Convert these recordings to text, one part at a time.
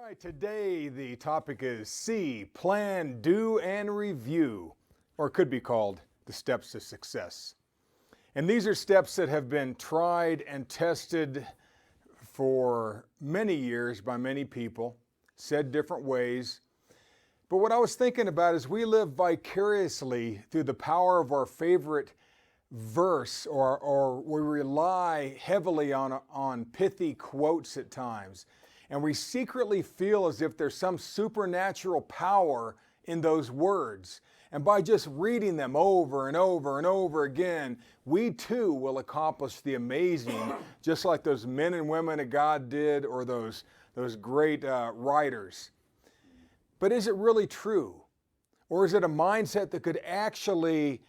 right, today the topic is C, plan, do, and review, or it could be called the steps to success. And these are steps that have been tried and tested for many years by many people, said different ways. But what I was thinking about is we live vicariously through the power of our favorite verse, or we rely heavily on pithy quotes at times. And we secretly feel as if there's some supernatural power in those words. And by just reading them over and over and over again, we too will accomplish the amazing, just like those men and women of God did, or those great writers. But is it really true? Or is it a mindset that could actually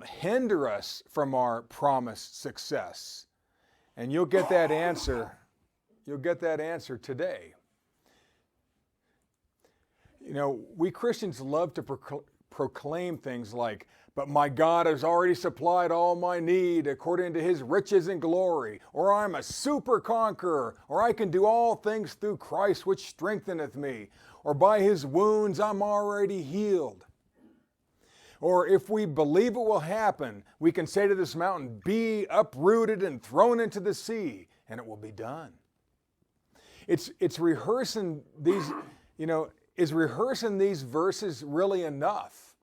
hinder us from our promised success? And you'll get that answer. You'll get that answer today. You know, we Christians love to proclaim things like, but my God has already supplied all my need according to his riches and glory, or I'm a super conqueror, or I can do all things through Christ which strengtheneth me, or by his wounds I'm already healed. Or if we believe it will happen, we can say to this mountain, be uprooted and thrown into the sea, and it will be done. It's rehearsing these, is rehearsing these verses really enough?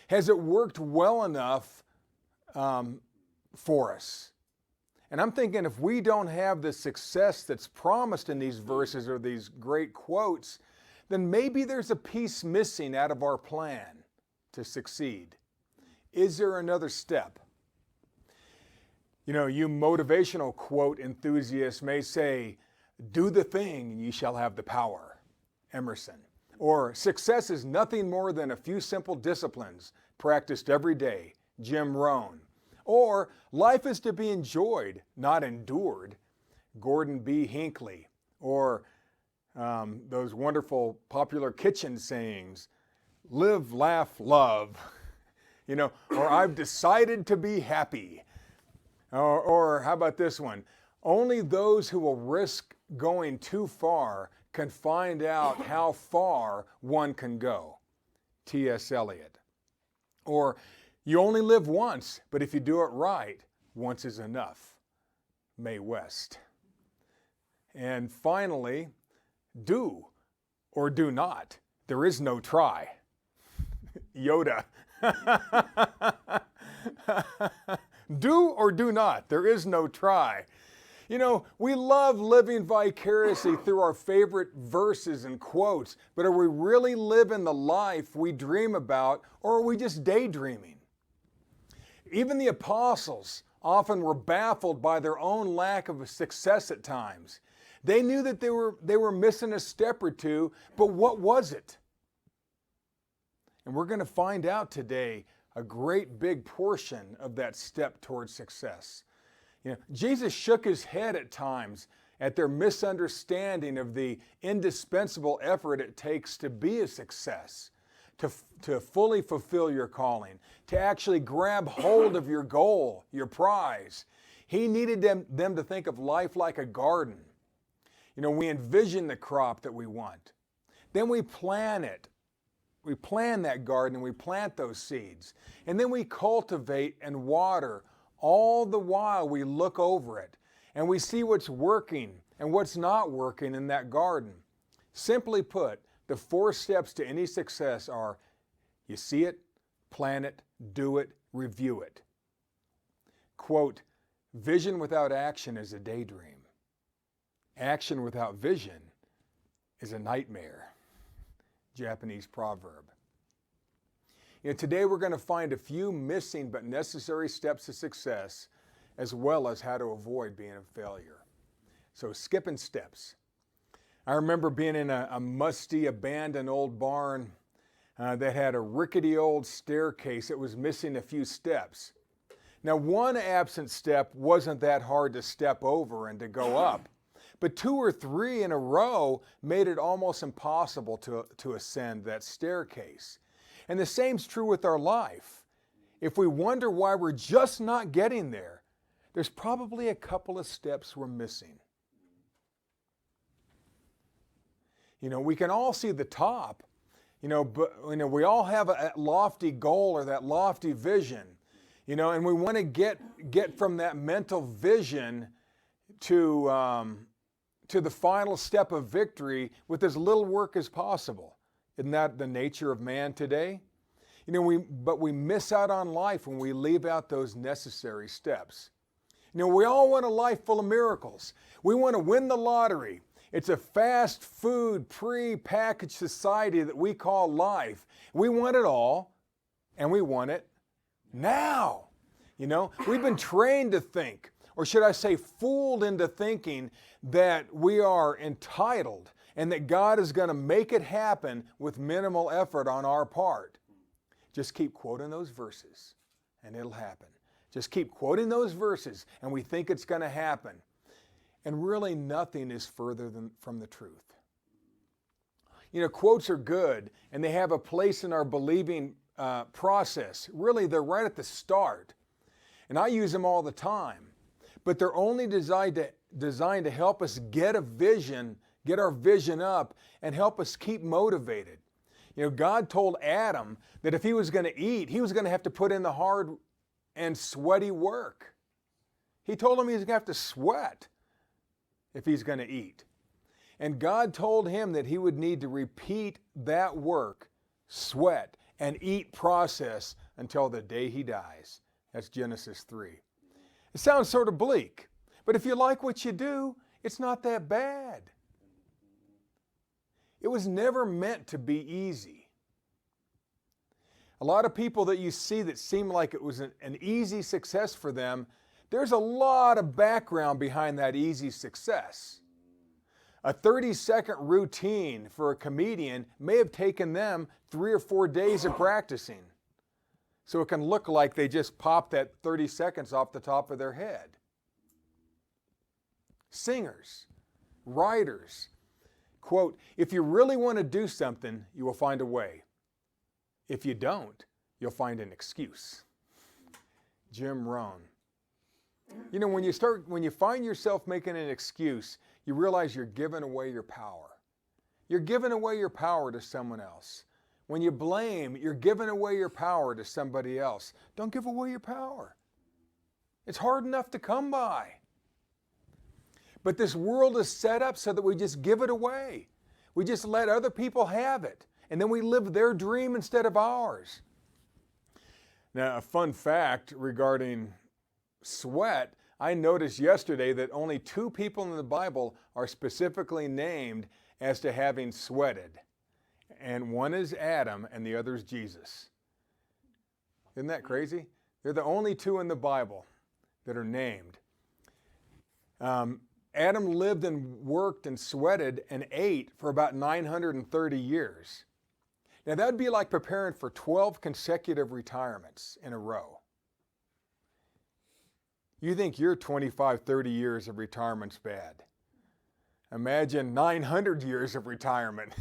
Has it worked well enough for us? And I'm thinking if we don't have the success that's promised in these verses or these great quotes, then maybe there's a piece missing out of our plan to succeed. Is there another step? You know, you motivational quote enthusiasts may say, do the thing and ye shall have the power, Emerson. Or success is nothing more than a few simple disciplines practiced every day, Jim Rohn. Or life is to be enjoyed, not endured, Gordon B. Hinckley. Or those wonderful popular kitchen sayings, live, laugh, love, or I've decided to be happy. Or how about this one? Only those who will risk going too far can find out how far one can go. T.S. Eliot. Or you only live once, but if you do it right, once is enough. Mae West. And finally, do or do not. There is no try. Yoda. Do or do not. There is no try. You know, we love living vicariously through our favorite verses and quotes, but are we really living the life we dream about, or are we just daydreaming? Even the apostles often were baffled by their own lack of success at times. They knew that they were missing a step or two, but what was it? And we're going to find out today a great big portion of that step towards success. Jesus shook his head at times at their misunderstanding of the indispensable effort it takes to be a success, to fully fulfill your calling, to actually grab hold of your goal, your prize. He needed them to think of life like a garden. We envision the crop that we want. Then we plan it. We plan that garden and we plant those seeds. And then we cultivate and water. All the while we look over it and we see what's working and what's not working in that garden. Simply put, the 4 steps to any success are you see it, plan it, do it, review it. Quote, vision without action is a daydream. Action without vision is a nightmare. Japanese proverb. Today we're going to find a few missing but necessary steps to success, as well as how to avoid being a failure. So skipping steps. I remember being in a musty, abandoned old barn that had a rickety old staircase that was missing a few steps. Now, one absent step wasn't that hard to step over and to go up, but 2 or 3 in a row made it almost impossible to ascend that staircase. And the same's true with our life. If we wonder why we're just not getting there, there's probably a couple of steps we're missing. We can all see the top, but we all have a lofty goal or that lofty vision, and we want to get from that mental vision to the final step of victory with as little work as possible. Isn't that the nature of man today? But we miss out on life when we leave out those necessary steps. We all want a life full of miracles. We want to win the lottery. It's a fast food, pre-packaged society that we call life. We want it all, and we want it now. We've been trained to think, or should I say fooled into thinking that we are entitled and that God is going to make it happen with minimal effort on our part. Just keep quoting those verses and it'll happen. Just keep quoting those verses and we think it's going to happen. And really nothing is further from the truth. Quotes are good and they have a place in our believing process. Really, they're right at the start. And I use them all the time. But they're only designed to help us get our vision up and help us keep motivated. God told Adam that if he was going to eat, he was going to have to put in the hard and sweaty work. He told him he was going to have to sweat if he's going to eat. And God told him that he would need to repeat that work, sweat, and eat process until the day he dies. That's Genesis 3. It sounds sort of bleak, but if you like what you do, it's not that bad. It was never meant to be easy. A lot of people that you see that seem like it was an easy success for them, there's a lot of background behind that easy success. A 30-second routine for a comedian may have taken them 3 or 4 days of practicing. So it can look like they just popped that 30 seconds off the top of their head. Singers, writers, quote, if you really want to do something, you will find a way. If you don't, you'll find an excuse. Jim Rohn. When you find yourself making an excuse, you realize you're giving away your power. You're giving away your power to someone else. When you blame, you're giving away your power to somebody else. Don't give away your power. It's hard enough to come by. But this world is set up so that we just give it away. We just let other people have it. And then we live their dream instead of ours. Now, a fun fact regarding sweat, I noticed yesterday that only 2 people in the Bible are specifically named as to having sweated. And one is Adam and the other is Jesus. Isn't that crazy? They're the only 2 in the Bible that are named. Adam lived and worked and sweated and ate for about 930 years. Now that'd be like preparing for 12 consecutive retirements in a row. You think your 25, 30 years of retirement's bad. Imagine 900 years of retirement.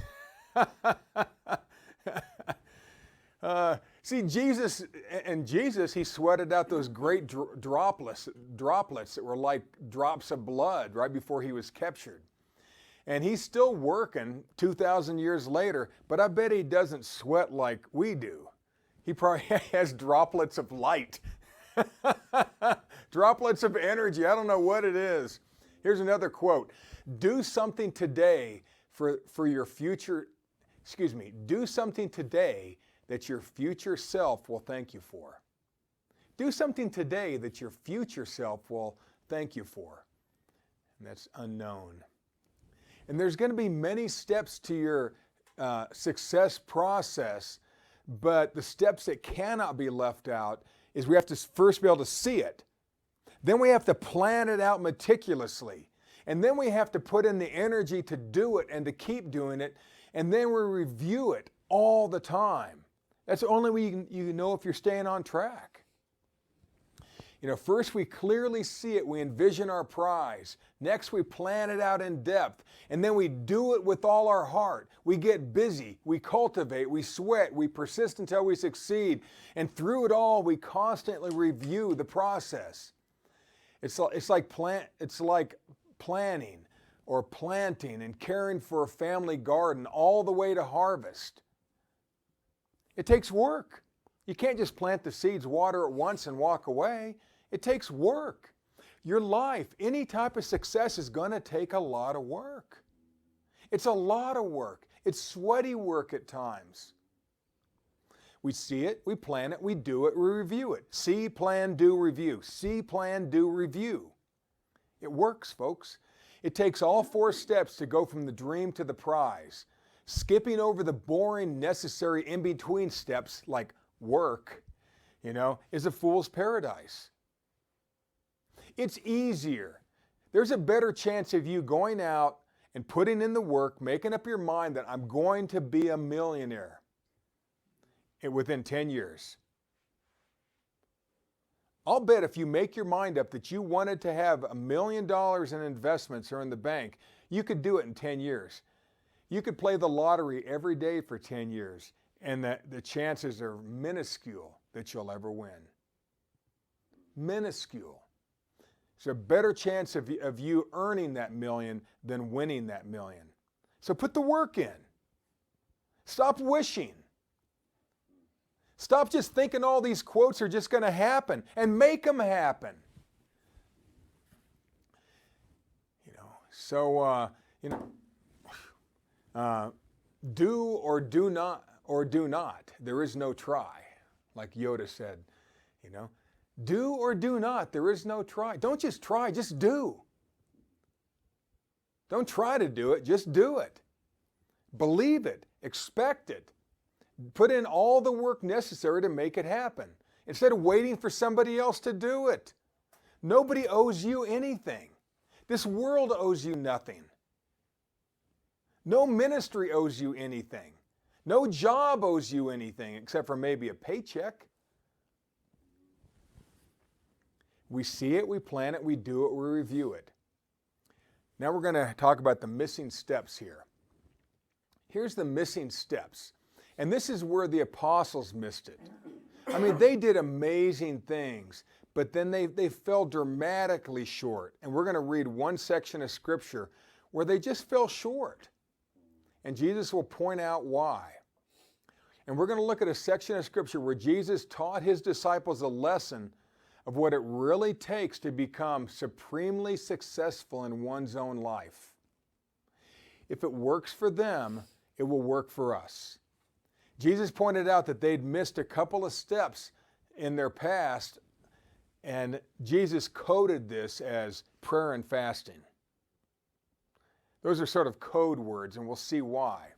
See, Jesus, he sweated out those great droplets that were like drops of blood right before he was captured. And he's still working 2,000 years later, but I bet he doesn't sweat like we do. He probably has droplets of light, droplets of energy. I don't know what it is. Here's another quote. Do something today for your future, do something today that your future self will thank you for. Do something today that your future self will thank you for. And that's unknown. And there's going to be many steps to your success process, but the steps that cannot be left out is we have to first be able to see it. Then we have to plan it out meticulously. And then we have to put in the energy to do it and to keep doing it. And then we review it all the time. That's the only way you can know if you're staying on track. First we clearly see it, we envision our prize. Next we plan it out in depth. And then we do it with all our heart. We get busy, we cultivate, we sweat, we persist until we succeed. And through it all, we constantly review the process. It's like planning. or planting and caring for a family garden all the way to harvest. It takes work. You can't just plant the seeds, water it once, and walk away. It takes work. Your life, any type of success is going to take a lot of work. It's a lot of work. It's sweaty work at times. We see it, we plan it, we do it, we review it. See, plan, do, review. See, plan, do, review. It works, folks. It takes all 4 steps to go from the dream to the prize. Skipping over the boring, necessary in-between steps like work, is a fool's paradise. It's easier. There's a better chance of you going out and putting in the work, making up your mind that I'm going to be a millionaire within 10 years. I'll bet if you make your mind up that you wanted to have $1 million in investments or in the bank, you could do it in 10 years. You could play the lottery every day for 10 years, and the chances are minuscule that you'll ever win. Minuscule. There's a better chance of you earning that million than winning that million. So put the work in. Stop wishing. Stop just thinking all these quotes are just going to happen, and make them happen. Do or do not. There is no try, like Yoda said. Do or do not. There is no try. Don't just try, just do. Don't try to do it, just do it. Believe it, expect it. Put in all the work necessary to make it happen, instead of waiting for somebody else to do it. Nobody owes you anything. This world owes you nothing. No ministry owes you anything. No job owes you anything except for maybe a paycheck. We see it, we plan it, we do it, we review it. Now we're going to talk about the missing steps here. Here's the missing steps. And this is where the apostles missed it. I mean, they did amazing things, but then they fell dramatically short. And we're going to read one section of Scripture where they just fell short. And Jesus will point out why. And we're going to look at a section of Scripture where Jesus taught his disciples a lesson of what it really takes to become supremely successful in one's own life. If it works for them, it will work for us. Jesus pointed out that they'd missed a couple of steps in their past, and Jesus coded this as prayer and fasting. Those are sort of code words, and we'll see why.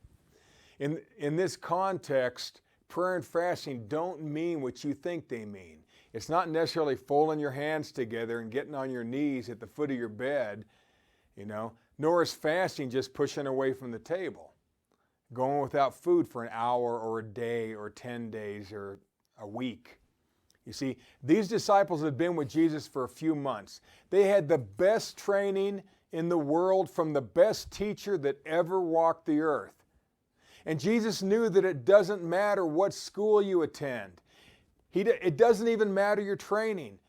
In this context, prayer and fasting don't mean what you think they mean. It's not necessarily folding your hands together and getting on your knees at the foot of your bed, nor is fasting just pushing away from the table, going without food for an hour or a day or 10 days or a week. You see, these disciples had been with Jesus for a few months. They had the best training in the world from the best teacher that ever walked the earth. And Jesus knew that it doesn't matter what school you attend. It doesn't even matter your training.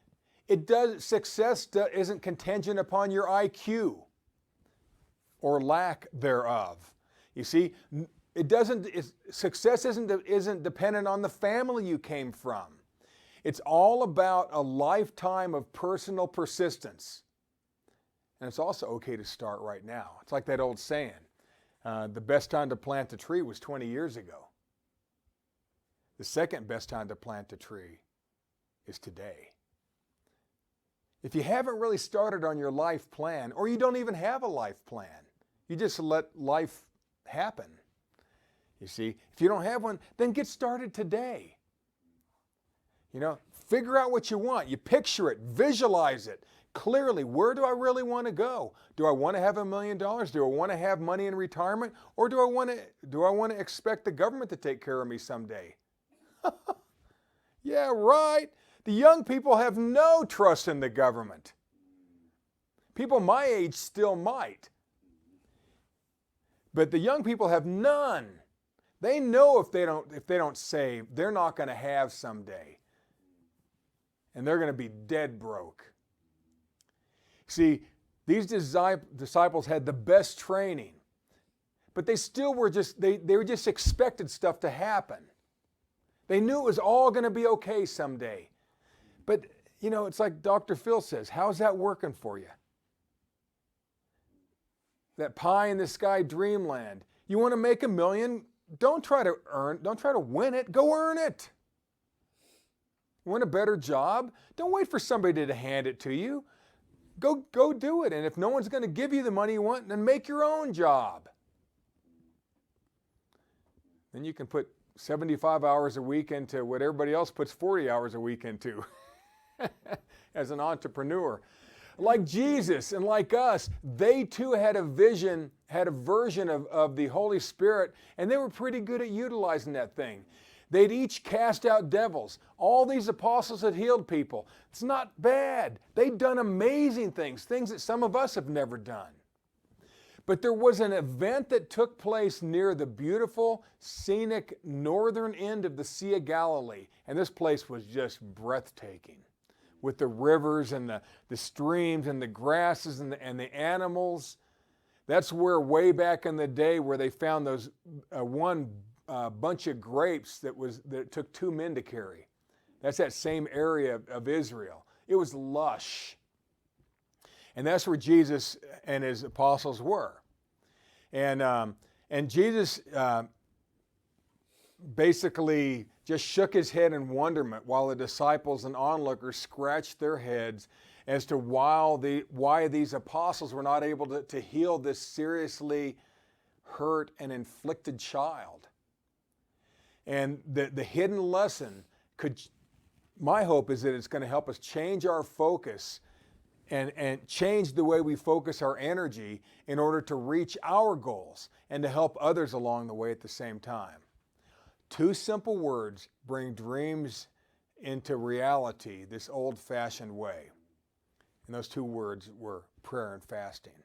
Success isn't contingent upon your IQ or lack thereof. You see, success isn't dependent on the family you came from. It's all about a lifetime of personal persistence. And it's also okay to start right now. It's like that old saying, the best time to plant a tree was 20 years ago. The second best time to plant a tree is today. If you haven't really started on your life plan, or you don't even have a life plan, you just let life happen. You see, if you don't have one, then get started today. Figure out what you want. You picture it, visualize it clearly. Where do I really want to go? Do I want to have $1 million? Do I want to have money in retirement? Or do I want to expect the government to take care of me someday? Yeah, right. The young people have no trust in the government. People my age still might. But the young people have none. They know if they don't save, they're not going to have someday. And they're going to be dead broke. See, These disciples had the best training, but they still were they were just expected stuff to happen. They knew it was all going to be okay someday. But, you know, it's like Dr. Phil says, how's that working for you? That pie in the sky dreamland. You want to make $1 million? Don't try to win it. Go earn it. You want a better job? Don't wait for somebody to hand it to you. Go do it. And if no one's going to give you the money you want, then make your own job. Then you can put 75 hours a week into what everybody else puts 40 hours a week into as an entrepreneur. Like Jesus and like us, they too had a version of the Holy Spirit, and they were pretty good at utilizing that thing. They'd each cast out devils. All these apostles had healed people. It's not bad. They'd done amazing things that some of us have never done. But there was an event that took place near the beautiful, scenic northern end of the Sea of Galilee, and this place was just breathtaking, with the rivers and the streams and the grasses and the animals. That's where way back in the day where they found those one bunch of grapes that it took 2 men to carry. That's that same area of Israel. It was lush. And that's where Jesus and his apostles were. And Jesus basically just shook his head in wonderment while the disciples and onlookers scratched their heads as to why these apostles were not able to heal this seriously hurt and inflicted child. And the hidden lesson my hope is that it's going to help us change our focus and change the way we focus our energy in order to reach our goals and to help others along the way at the same time. 2 simple words bring dreams into reality this old-fashioned way. And those 2 words were prayer and fasting.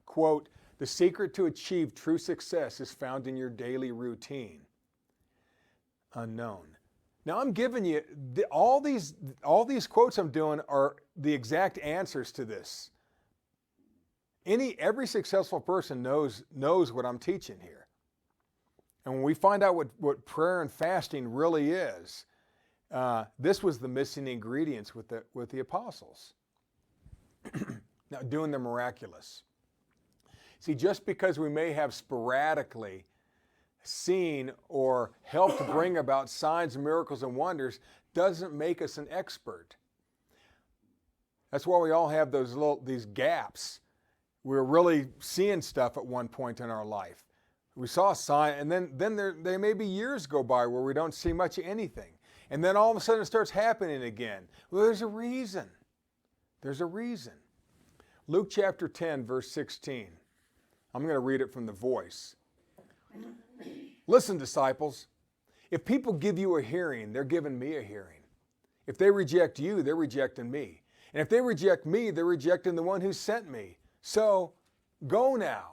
Quote, "The secret to achieve true success is found in your daily routine." Unknown. Now I'm giving you, all these quotes I'm doing are the exact answers to this. Every successful person knows what I'm teaching here. And when we find out what prayer and fasting really is, this was the missing ingredients with the apostles. Now, doing the miraculous. See, just because we may have sporadically seen or helped bring about signs, miracles, and wonders doesn't make us an expert. That's why we all have these gaps. We're really seeing stuff at one point in our life. We saw a sign, and then there may be years go by where we don't see much of anything. And then all of a sudden it starts happening again. Well, there's a reason. There's a reason. Luke chapter 10, verse 16. I'm going to read it from the Voice. "Listen, disciples, if people give you a hearing, they're giving me a hearing. If they reject you, they're rejecting me. And if they reject me, they're rejecting the one who sent me. So go now."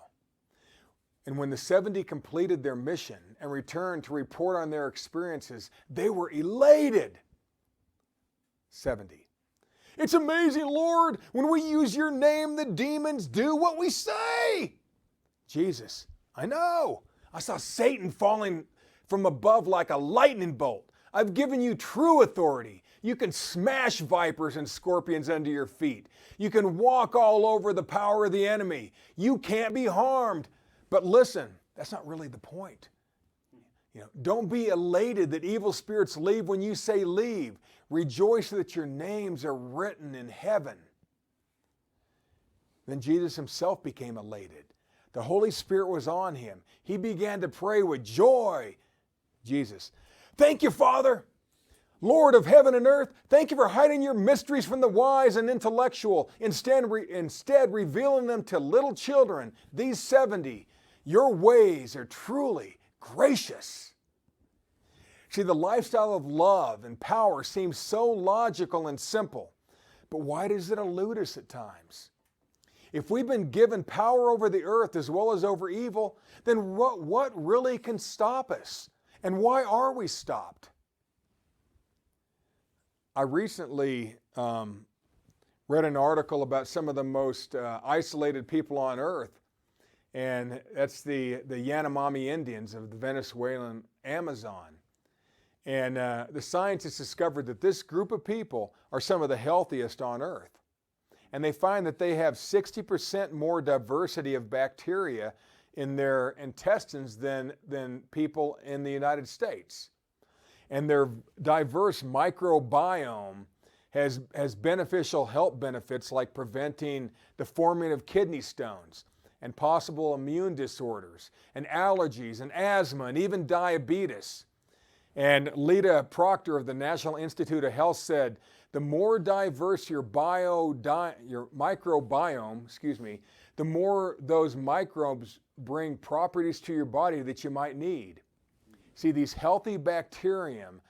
And when the 70 completed their mission and returned to report on their experiences, they were elated. 70. "It's amazing, Lord. When we use your name, the demons do what we say." Jesus, "I know. I saw Satan falling from above like a lightning bolt. I've given you true authority. You can smash vipers and scorpions under your feet. You can walk all over the power of the enemy. You can't be harmed." But listen, that's not really the point. Don't be elated that evil spirits leave when you say leave. Rejoice that your names are written in heaven. Then Jesus himself became elated. The Holy Spirit was on him. He began to pray with joy. Jesus, "Thank you, Father, Lord of heaven and earth. Thank you for hiding your mysteries from the wise and intellectual, instead revealing them to little children, these 70. Your ways are truly gracious." See, the lifestyle of love and power seems so logical and simple, but why does it elude us at times? If we've been given power over the earth as well as over evil, then what really can stop us? And why are we stopped? I recently read read an article about some of the most isolated people on earth, and that's the Yanomami Indians of the Venezuelan Amazon. And the scientists discovered that this group of people are some of the healthiest on earth. And they find that they have 60% more diversity of bacteria in their intestines than people in the United States. And their diverse microbiome has beneficial health benefits like preventing the forming of kidney stones and possible immune disorders and allergies and asthma and even diabetes. And Lita Proctor of the National Institute of Health said, the more diverse your microbiome, the more those microbes bring properties to your body that you might need. See, these healthy bacterium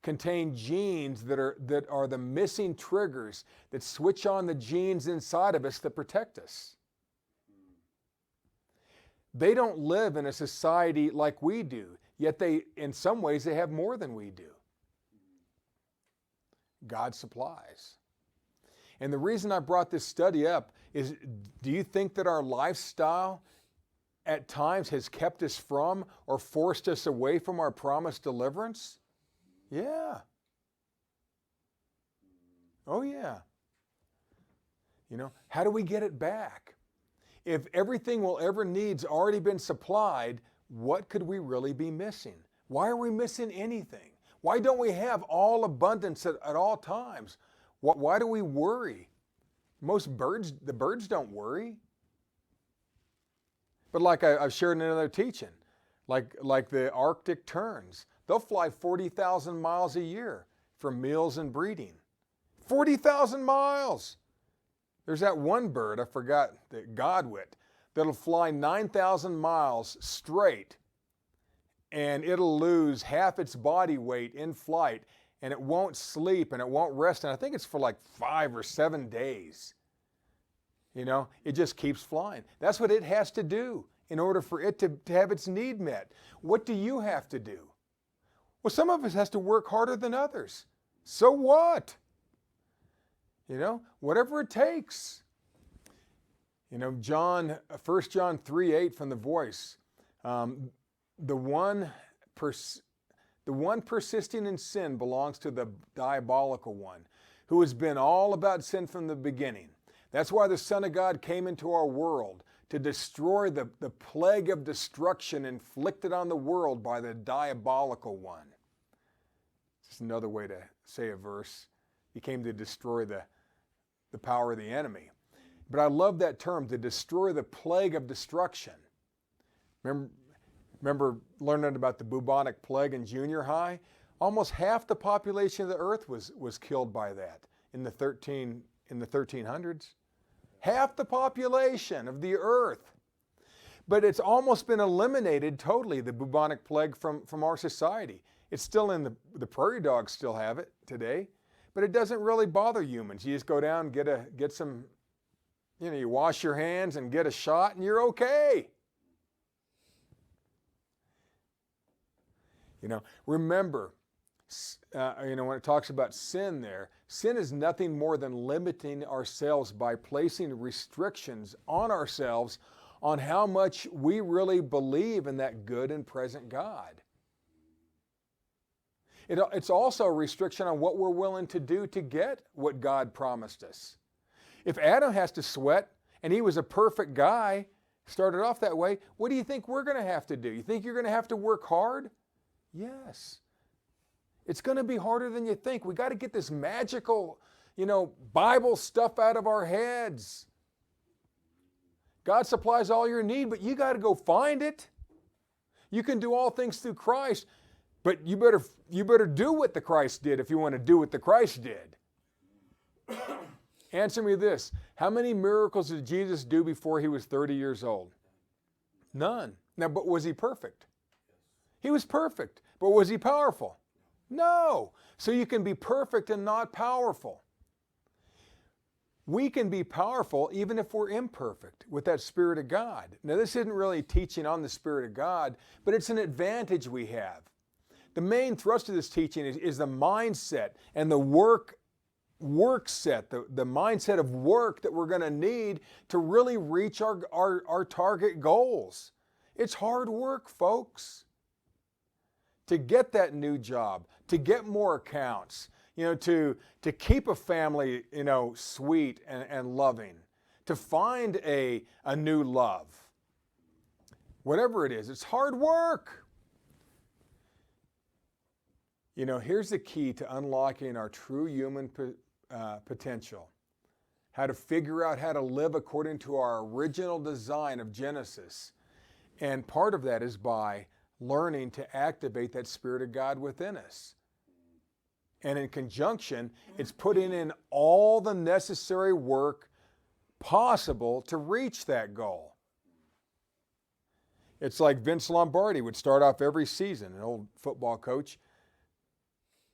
contain genes that are the missing triggers that switch on the genes inside of us that protect us. They don't live in a society like we do, yet in some ways, they have more than we do. God supplies. And the reason I brought this study up is, do you think that our lifestyle at times has kept us from or forced us away from our promised deliverance? Yeah. Oh, yeah. How do we get it back? If everything we'll ever need's already been supplied, what could we really be missing? Why are we missing anything? Why don't we have all abundance at all times? Why do we worry? The birds don't worry. But like I've shared in another teaching, like the Arctic terns, they'll fly 40,000 miles a year for meals and breeding. 40,000 miles! There's that one bird, I forgot, the godwit, that'll fly 9,000 miles straight, and it'll lose half its body weight in flight, and it won't sleep and it won't rest, and I think it's for like 5 or 7 days. It just keeps flying. That's what it has to do in order for it to have its need met. What do you have to do? Well, some of us has to work harder than others. So what? Whatever it takes. 1 John 3:8 from the Voice. The one persisting in sin belongs to the diabolical one, who has been all about sin from the beginning. That's why the Son of God came into our world, to destroy the plague of destruction inflicted on the world by the diabolical one. Just another way to say a verse. He came to destroy the power of the enemy. But I love that term, to destroy the plague of destruction. Remember learning about the bubonic plague in junior high? Almost half the population of the earth was killed by that in the 1300s. Half the population of the earth. But it's almost been eliminated totally, the bubonic plague from our society. It's still in the prairie dogs still have it today, but it doesn't really bother humans. You just go down, get some, you wash your hands and get a shot and you're okay. Remember, when it talks about sin there, sin is nothing more than limiting ourselves by placing restrictions on ourselves on how much we really believe in that good and present God. It's also a restriction on what we're willing to do to get what God promised us. If Adam has to sweat, and he was a perfect guy, started off that way, what do you think we're going to have to do? You think you're going to have to work hard? Yes. It's going to be harder than you think. We got to get this magical, Bible stuff out of our heads. God supplies all your need, but you got to go find it. You can do all things through Christ, but you better do what the Christ did if you want to do what the Christ did. Answer me this. How many miracles did Jesus do before he was 30 years old? None. Now, but was he perfect? He was perfect. But was he powerful? No. So you can be perfect and not powerful. We can be powerful even if we're imperfect with that Spirit of God. Now, this isn't really teaching on the Spirit of God, but it's an advantage we have. The main thrust of this teaching is the mindset and the work work set, the mindset of work that we're going to need to really reach our target goals. It's hard work, folks. To get that new job, to get more accounts, to keep a family, sweet and loving, to find a new love. Whatever it is, it's hard work. Here's the key to unlocking our true human potential. How to figure out how to live according to our original design of Genesis. And part of that is by learning to activate that Spirit of God within us. And in conjunction, it's putting in all the necessary work possible to reach that goal. It's like Vince Lombardi would start off every season, an old football coach.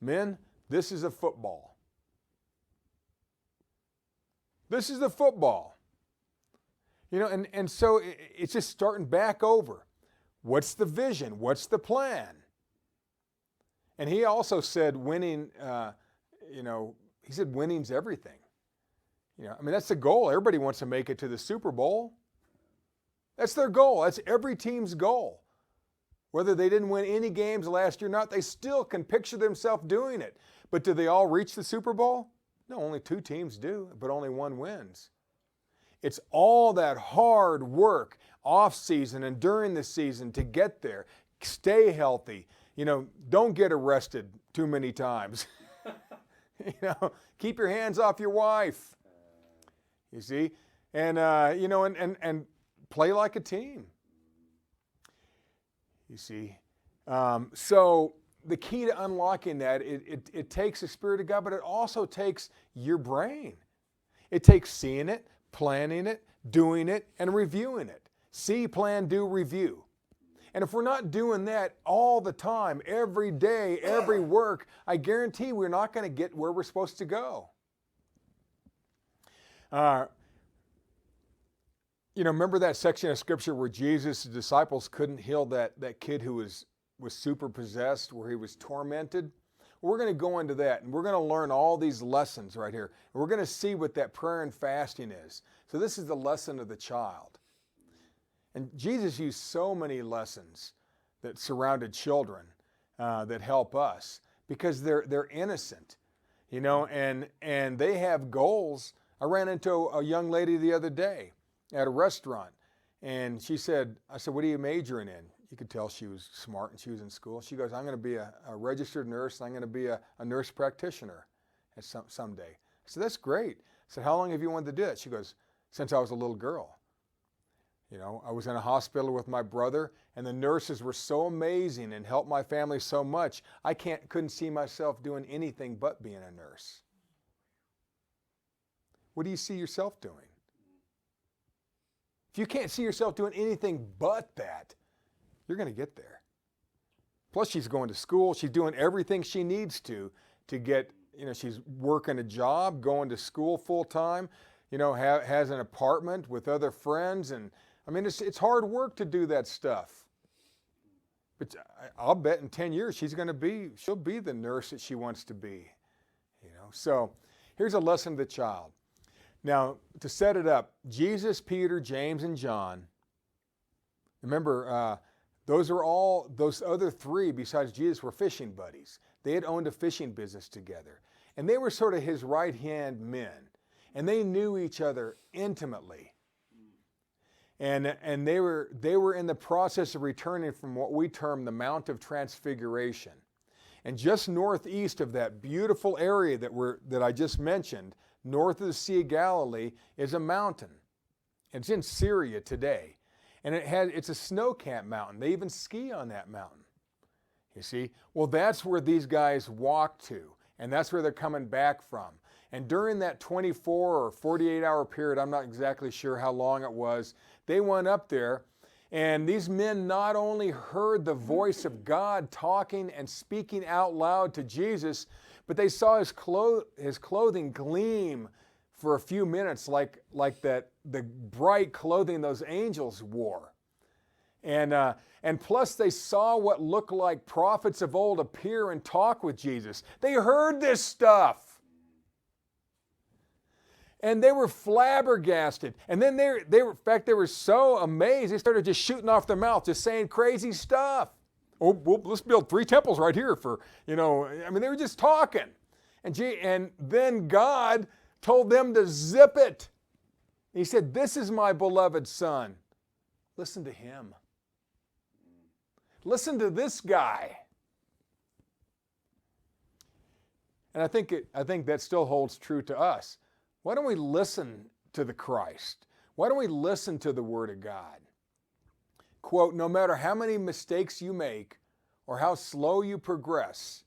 Men, this is a football. This is the football. And so it's just starting back over. What's the vision? What's the plan? And he also said winning, he said winning's everything. That's the goal. Everybody wants to make it to the Super Bowl. That's their goal. That's every team's goal. Whether they didn't win any games last year or not, they still can picture themselves doing it. But do they all reach the Super Bowl? No, only 2 teams do, but only one wins. It's all that hard work off season and during the season to get there. Stay healthy. Don't get arrested too many times. Keep your hands off your wife. You see? And and play like a team. You see? So the key to unlocking that, it takes the Spirit of God, but it also takes your brain. It takes seeing it, planning it, doing it, and reviewing it. See, plan, do, review. And if we're not doing that all the time, every day, every work, I guarantee we're not going to get where we're supposed to go. Remember that section of Scripture where Jesus' disciples couldn't heal that kid who was super possessed, where he was tormented? We're going to go into that, and we're going to learn all these lessons right here. And we're going to see what that prayer and fasting is. So this is the lesson of the child. And Jesus used so many lessons that surrounded children that help us because they're innocent, and they have goals. I ran into a young lady the other day at a restaurant, and I said, what are you majoring in? You could tell she was smart and she was in school. She goes, I'm going to be a registered nurse, and I'm going to be a nurse practitioner at someday. I said, that's great. I said, how long have you wanted to do that? She goes, since I was a little girl. I was in a hospital with my brother, and the nurses were so amazing and helped my family so much, I couldn't see myself doing anything but being a nurse. What do you see yourself doing? If you can't see yourself doing anything but that, you're going to get there. Plus, she's going to school. She's doing everything she needs to get, she's working a job, going to school full time, has an apartment with other friends. And it's hard work to do that stuff. But I'll bet in 10 years she'll be the nurse that she wants to be. So here's a lesson to the child. Now, to set it up, Jesus, Peter, James, and John, remember, those other 3 besides Jesus were fishing buddies. They had owned a fishing business together. And they were sort of his right-hand men. And they knew each other intimately. And they were in the process of returning from what we term the Mount of Transfiguration. And just northeast of that beautiful area that I just mentioned, north of the Sea of Galilee, is a mountain. It's in Syria today. And it's a snow-capped mountain. They even ski on that mountain. You see? Well, that's where these guys walk to. And that's where they're coming back from. And during that 24 or 48-hour period, I'm not exactly sure how long it was, they went up there. And these men not only heard the voice of God talking and speaking out loud to Jesus, but they saw his clothing gleam for a few minutes like the bright clothing those angels wore. And plus they saw what looked like prophets of old appear and talk with Jesus. They heard this stuff. And they were flabbergasted. And then in fact, they were so amazed, they started just shooting off their mouth, just saying crazy stuff. Oh, well, let's build 3 temples right here for, they were just talking. And then God told them to zip it. He said, this is my beloved Son. Listen to him. Listen to this guy. And I think that still holds true to us. Why don't we listen to the Christ? Why don't we listen to the Word of God? Quote, no matter how many mistakes you make or how slow you progress,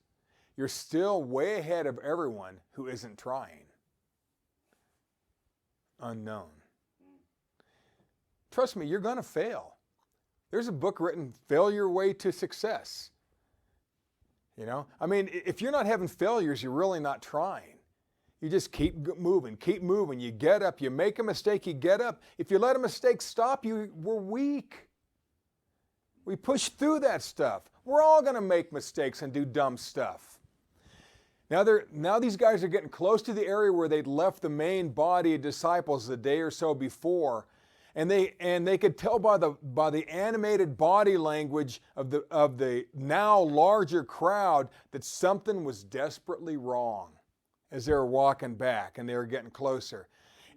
you're still way ahead of everyone who isn't trying. Unknown. Trust me, you're going to fail. There's a book written, Fail Your Way to Success. If you're not having failures, you're really not trying. You just keep moving. You get up, you make a mistake, you get up. If you let a mistake stop you, we're weak. We push through that stuff. We're all going to make mistakes and do dumb stuff. Now these guys are getting close to the area where they'd left the main body of disciples a day or so before, and they could tell by the animated body language of the now larger crowd that something was desperately wrong as they were walking back and they were getting closer.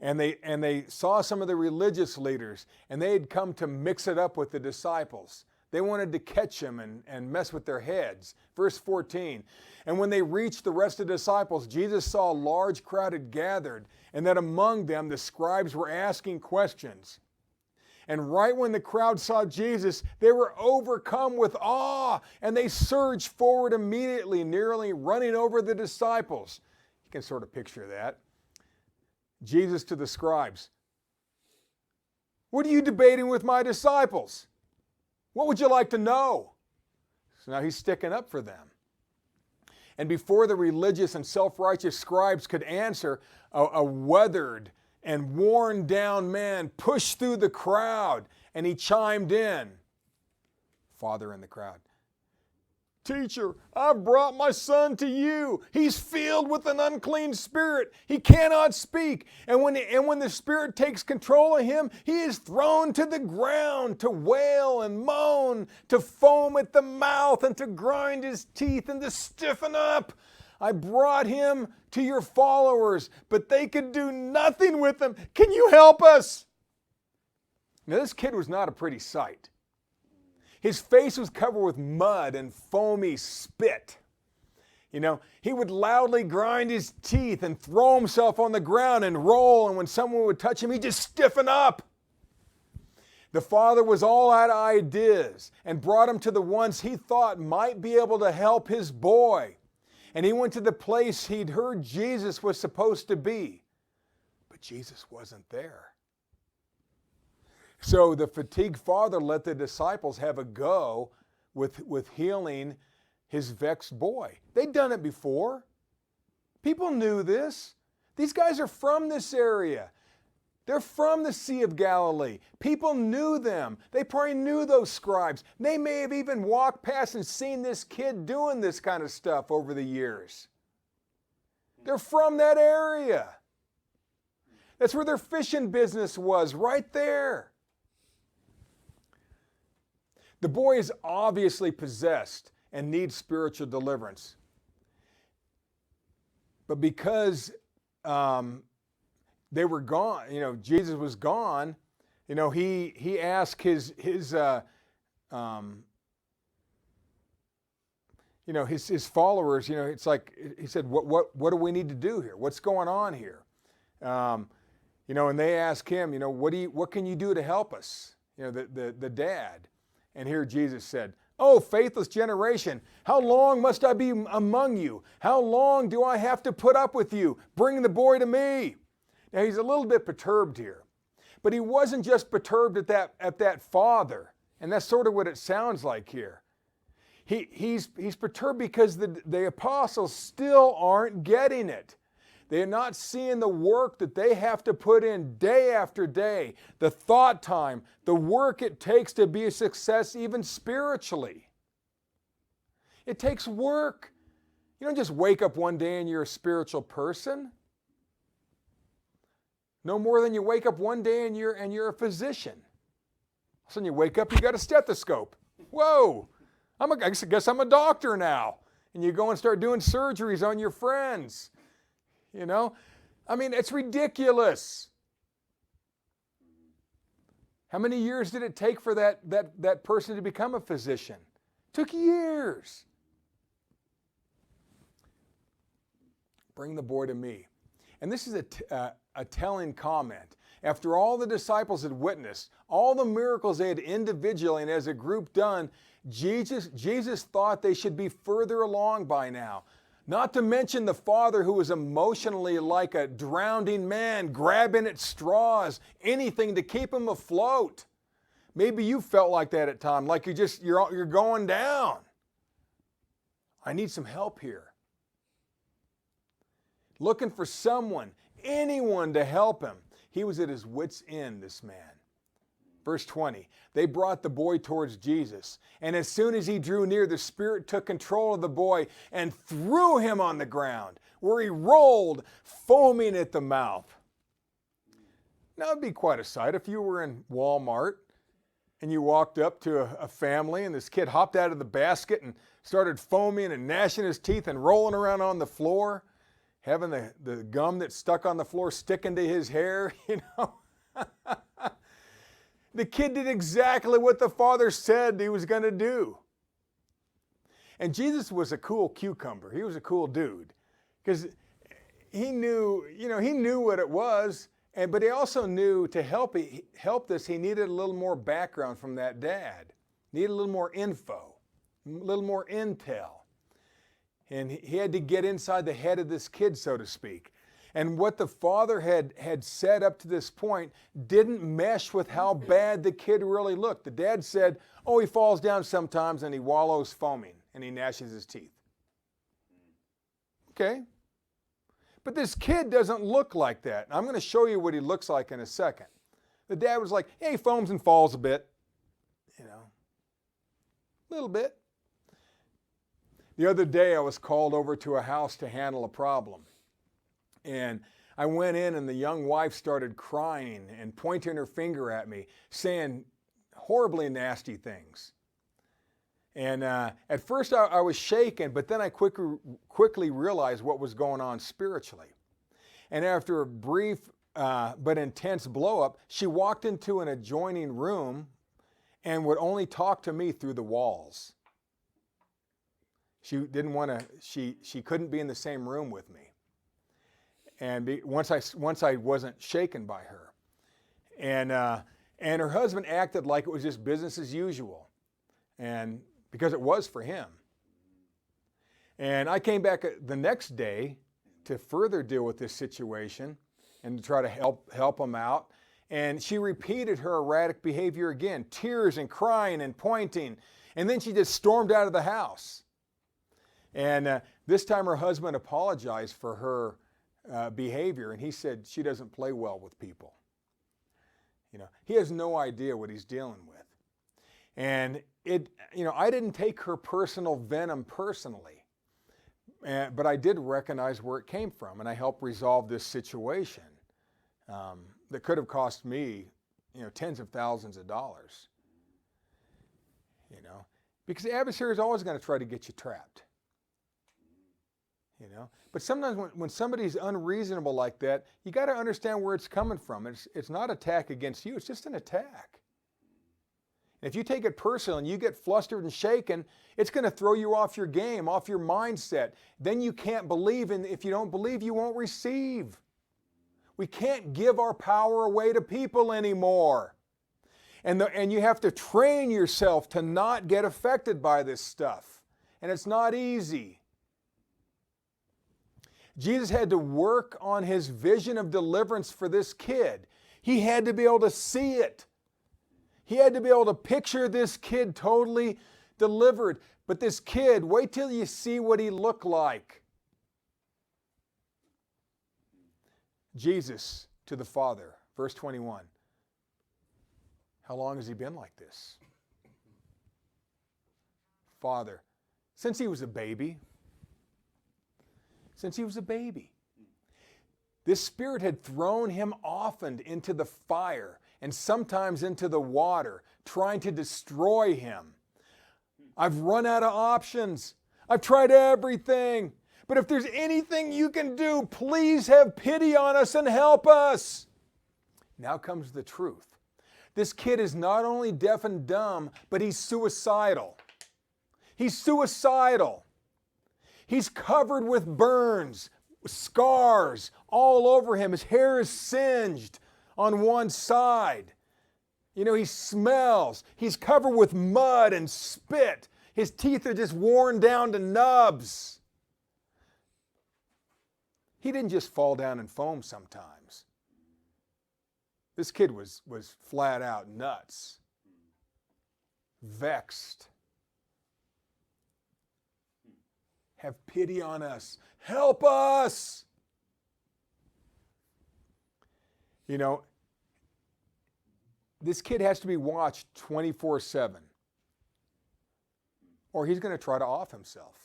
And they saw some of the religious leaders, and they had come to mix it up with the disciples. They wanted to catch them and mess with their heads. Verse 14, and when they reached the rest of the disciples, Jesus saw a large crowd had gathered, and that among them the scribes were asking questions. And right when the crowd saw Jesus, they were overcome with awe, and they surged forward immediately, nearly running over the disciples. You can sort of picture that. Jesus to the scribes, what are you debating with my disciples? What would you like to know? So now he's sticking up for them. And before the religious and self-righteous scribes could answer, a weathered and worn down man pushed through the crowd, and he chimed in. Father in the crowd, teacher, I've brought my son to you. He's filled with an unclean spirit. He cannot speak. And when the spirit takes control of him, he is thrown to the ground to wail and moan, to foam at the mouth and to grind his teeth and to stiffen up. I brought him to your followers, but they could do nothing with him. Can you help us? Now, this kid was not a pretty sight. His face was covered with mud and foamy spit. He would loudly grind his teeth and throw himself on the ground and roll, and when someone would touch him, he'd just stiffen up. The father was all out of ideas and brought him to the ones he thought might be able to help his boy. And he went to the place he'd heard Jesus was supposed to be. But Jesus wasn't there. So the fatigued father let the disciples have a go with healing his vexed boy. They'd done it before. People knew this. These guys are from this area. They're from the Sea of Galilee. People knew them. They probably knew those scribes. They may have even walked past and seen this kid doing this kind of stuff over the years. They're from that area. That's where their fishing business was, right there. The boy is obviously possessed and needs spiritual deliverance. But because they were gone, Jesus was gone, he asked his followers, it's like, he said, what do we need to do here? What's going on here? And they asked him, what can you do to help us? The dad. And here Jesus said, oh, faithless generation, how long must I be among you? How long do I have to put up with you? Bring the boy to me. Now he's a little bit perturbed here, but he wasn't just perturbed at that father, and that's sort of what it sounds like here. He's perturbed because the apostles still aren't getting it. They're not seeing the work that they have to put in day after day, the thought time, the work it takes to be a success even spiritually. It takes work. You don't just wake up one day and you're a spiritual person. No more than you wake up one day and you're a physician. All of a sudden you wake up, you got a stethoscope. Whoa, I guess I'm a doctor now. And you go and start doing surgeries on your friends. You know? I mean, it's ridiculous. How many years did it take for that person to become a physician? It took years. Bring the boy to me. And this is a telling comment. After all the disciples had witnessed, all the miracles they had individually and as a group done, Jesus thought they should be further along by now. Not to mention the father who was emotionally like a drowning man, grabbing at straws, anything to keep him afloat. Maybe you felt like that at times, like you're going down. I need some help here. Looking for someone, anyone to help him. He was at his wit's end, this man. Verse 20, they brought the boy towards Jesus, and as soon as he drew near, the Spirit took control of the boy and threw him on the ground, where he rolled, foaming at the mouth. Now, it'd be quite a sight if you were in Walmart and you walked up to a family and this kid hopped out of the basket and started foaming and gnashing his teeth and rolling around on the floor, having the gum that's stuck on the floor sticking to his hair, you know. The kid did exactly what the father said he was going to do. And Jesus was a cool cucumber. He was a cool dude because he knew what it was, but he also knew to help this, he needed a little more background from that dad. Needed a little more info, a little more intel. And he had to get inside the head of this kid, so to speak. And what the father had said up to this point didn't mesh with how bad the kid really looked. The dad said, oh, he falls down sometimes and he wallows foaming and he gnashes his teeth. Okay. But this kid doesn't look like that. I'm going to show you what he looks like in a second. The dad was like, hey, he foams and falls a bit. You know, a little bit. The other day I was called over to a house to handle a problem. And I went in and the young wife started crying and pointing her finger at me, saying horribly nasty things. And at first I was shaken, but then I quickly realized what was going on spiritually. And after a brief but intense blow-up, she walked into an adjoining room and would only talk to me through the walls. She didn't want to, she couldn't be in the same room with me. And once I wasn't shaken by her. And her husband acted like it was just business as usual. And because it was for him. And I came back the next day to further deal with this situation and to try to help him out. And she repeated her erratic behavior again, tears and crying and pointing. And then she just stormed out of the house. And this time her husband apologized for her behavior, and he said she doesn't play well with people. You know, he has no idea what he's dealing with. And I didn't take her personal venom personally, but I did recognize where it came from, and I helped resolve this situation that could have cost me, tens of thousands of dollars. Because the adversary is always going to try to get you trapped. But sometimes when somebody's unreasonable like that, you got to understand where it's coming from. It's not an attack against you, it's just an attack. And if you take it personal and you get flustered and shaken, it's going to throw you off your game, off your mindset. Then you can't believe, and if you don't believe, you won't receive. We can't give our power away to people anymore. And you have to train yourself to not get affected by this stuff. And it's not easy. Jesus had to work on his vision of deliverance for this kid. He had to be able to see it. He had to be able to picture this kid totally delivered. But this kid, wait till you see what he looked like. Jesus to the Father, verse 21. How long has he been like this? Father, since he was a baby. Since he was a baby. This spirit had thrown him often into the fire and sometimes into the water, trying to destroy him. I've run out of options. I've tried everything. But if there's anything you can do, please have pity on us and help us. Now comes the truth. This kid is not only deaf and dumb, but he's suicidal. He's suicidal. He's covered with burns, scars all over him. His hair is singed on one side. You know, he smells. He's covered with mud and spit. His teeth are just worn down to nubs. He didn't just fall down in foam sometimes. This kid was flat out nuts, vexed. Have pity on us. Help us. You know, this kid has to be watched 24/7, or he's going to try to off himself.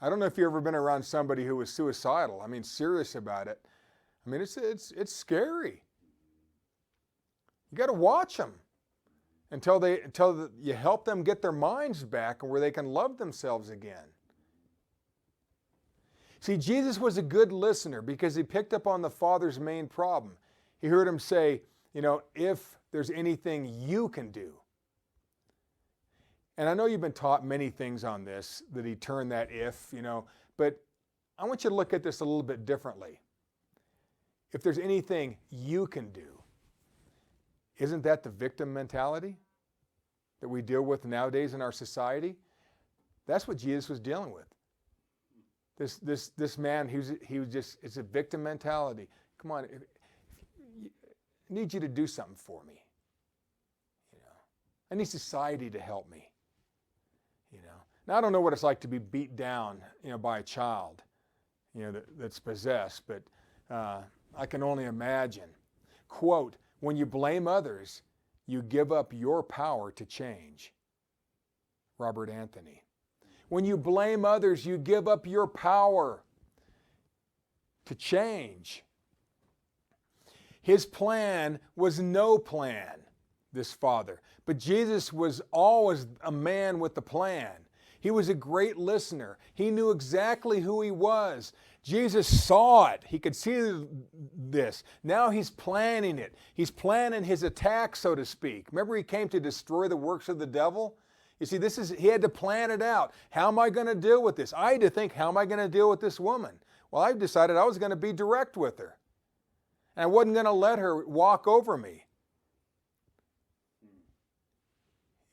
I don't know if you've ever been around somebody who was suicidal. I mean, serious about it. I mean, it's scary. You got to watch them until you help them get their minds back and where they can love themselves again. See, Jesus was a good listener because he picked up on the Father's main problem. He heard him say, you know, if there's anything you can do. And I know you've been taught many things on this, that he turned that if, you know, but I want you to look at this a little bit differently. If there's anything you can do, isn't that the victim mentality that we deal with nowadays in our society? That's what Jesus was dealing with. This man, he was just, it's a victim mentality. Come on, I need you to do something for me. You know, I need society to help me. You know, now I don't know what it's like to be beat down, you know, by a child, you know, that's possessed, but I can only imagine. Quote, when you blame others, you give up your power to change. Robert Anthony. When you blame others, you give up your power to change. His plan was no plan, this father. But Jesus was always a man with a plan. He was a great listener. He knew exactly who he was. Jesus saw it. He could see this. Now he's planning it. He's planning his attack, so to speak. Remember, he came to destroy the works of the devil? You see, he had to plan it out. How am I going to deal with this? I had to think, how am I going to deal with this woman? Well, I decided I was going to be direct with her. And I wasn't going to let her walk over me.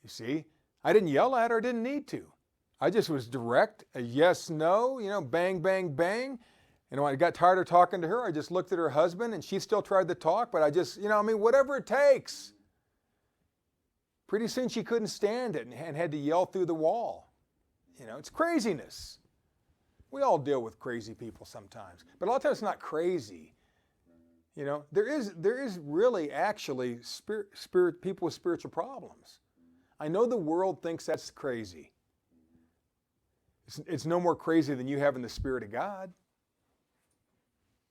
You see, I didn't yell at her, I didn't need to. I just was direct, a yes, no, you know, bang, bang, bang. And when I got tired of talking to her, I just looked at her husband and she still tried to talk, but I just, you know, I mean, whatever it takes. Pretty soon she couldn't stand it and had to yell through the wall. You know, it's craziness. We all deal with crazy people sometimes, but a lot of times it's not crazy. You know, there is really actually people with spiritual problems. I know the world thinks that's crazy. It's no more crazy than you having the Spirit of God,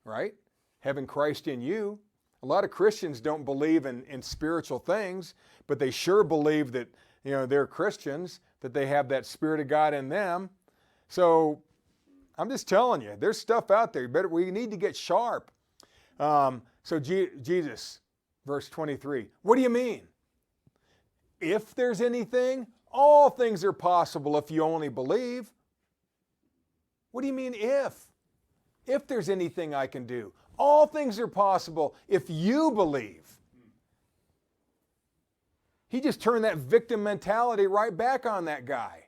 right? Having Christ in you. A lot of Christians don't believe in spiritual things, but they sure believe that, you know, they're Christians, that they have that Spirit of God in them. So I'm just telling you, there's stuff out there. We need to get sharp. So Jesus, verse 23, what do you mean? If there's anything, all things are possible if you only believe. What do you mean if? If there's anything I can do. All things are possible if you believe. He just turned that victim mentality right back on that guy.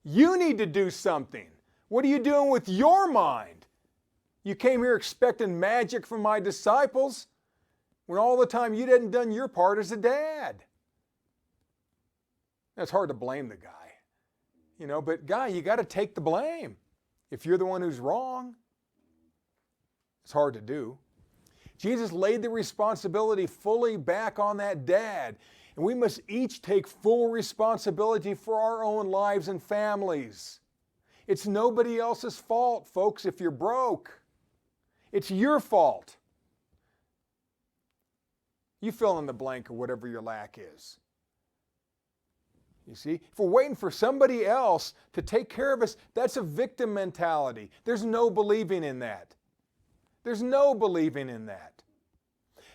You need to do something. What are you doing with your mind? You came here expecting magic from my disciples when all the time you hadn't done your part as a dad. It's hard to blame the guy, you know, but guy, you got to take the blame. If you're the one who's wrong, it's hard to do. Jesus laid the responsibility fully back on that dad, and we must each take full responsibility for our own lives and families. It's nobody else's fault, folks, if you're broke. It's your fault. You fill in the blank of whatever your lack is. You see, if we're waiting for somebody else to take care of us, that's a victim mentality. There's no believing in that. There's no believing in that.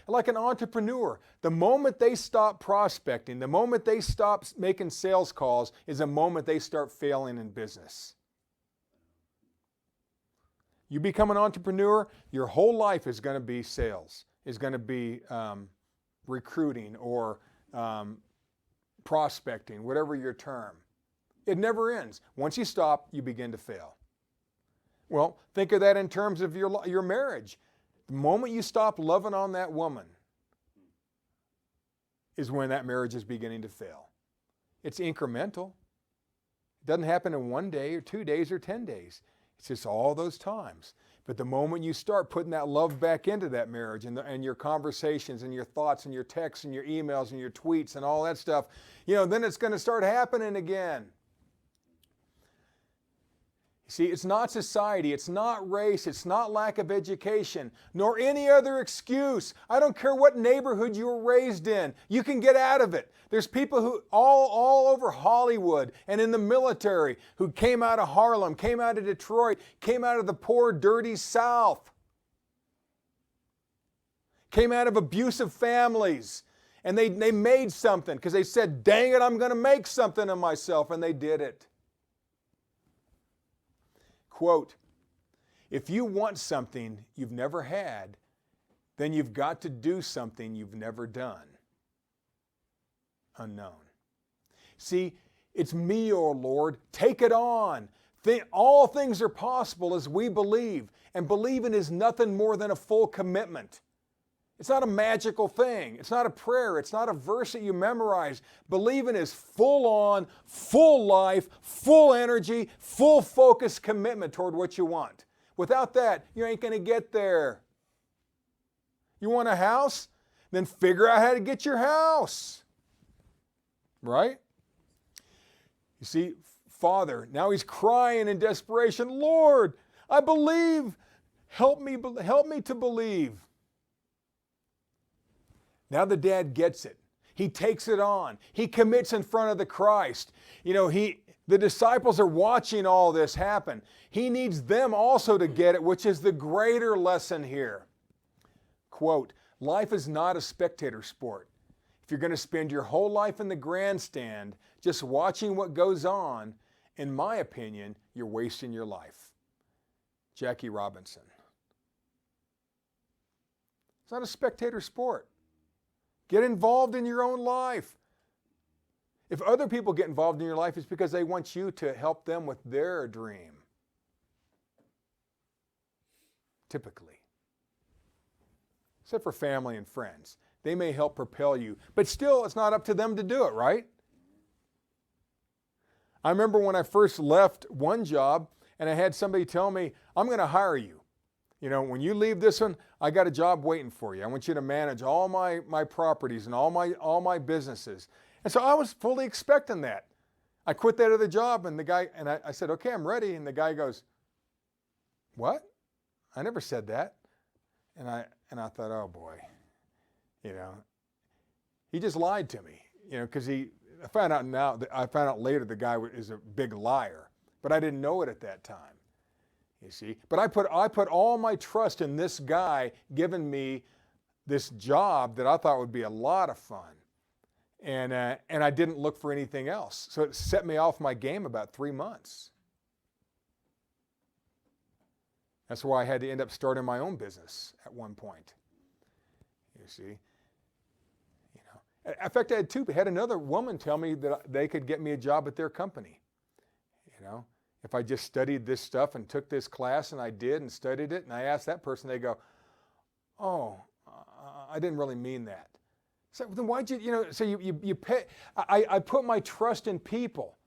Like an entrepreneur, the moment they stop prospecting, the moment they stop making sales calls is the moment they start failing in business. You become an entrepreneur, your whole life is going to be sales, is going to be recruiting or prospecting, whatever your term. It never ends. Once you stop, you begin to fail. Well, think of that in terms of your marriage. The moment you stop loving on that woman is when that marriage is beginning to fail. It's incremental. It doesn't happen in 1 day or 2 days or 10 days. It's just all those times. But the moment you start putting that love back into that marriage and your conversations and your thoughts and your texts and your emails and your tweets and all that stuff, then it's going to start happening again. You see, it's not society, it's not race, it's not lack of education, nor any other excuse. I don't care what neighborhood you were raised in. You can get out of it. There's people who all over Hollywood and in the military who came out of Harlem, came out of Detroit, came out of the poor, dirty South, came out of abusive families, and they made something because they said, dang it, I'm going to make something of myself, and they did it. Quote, if you want something you've never had, then you've got to do something you've never done. Unknown. See, it's me, O Lord. Take it on. All things are possible as we believe, and believing is nothing more than a full commitment. It's not a magical thing. It's not a prayer. It's not a verse that you memorize. Believing is full on, full life, full energy, full focus commitment toward what you want. Without that, you ain't going to get there. You want a house? Then figure out how to get your house. Right? You see, Father, now he's crying in desperation, Lord, I believe. Help me to believe. Now the dad gets it. He takes it on. He commits in front of the Christ. The disciples are watching all this happen. He needs them also to get it, which is the greater lesson here. Quote, life is not a spectator sport. If you're going to spend your whole life in the grandstand just watching what goes on, in my opinion, you're wasting your life. Jackie Robinson. It's not a spectator sport. Get involved in your own life. If other people get involved in your life, it's because they want you to help them with their dream. Typically. Except for family and friends. They may help propel you, but still it's not up to them to do it, right? I remember when I first left one job and I had somebody tell me, I'm going to hire you. When you leave this one, I got a job waiting for you. I want you to manage all my properties and all my businesses. And so I was fully expecting that. I quit that other job and I said, okay, I'm ready. And the guy goes, what? I never said that. And I thought, oh boy, he just lied to me, because I found out later the guy is a big liar, but I didn't know it at that time. You see, but I put all my trust in this guy giving me this job that I thought would be a lot of fun, and I didn't look for anything else. So it set me off my game about 3 months. That's why I had to end up starting my own business at one point. You see, in fact, I had another woman tell me that they could get me a job at their company. If I just studied this stuff and took this class, and I did and studied it, and I asked that person, they go, oh, I didn't really mean that. So then why'd you pay? I put my trust in people.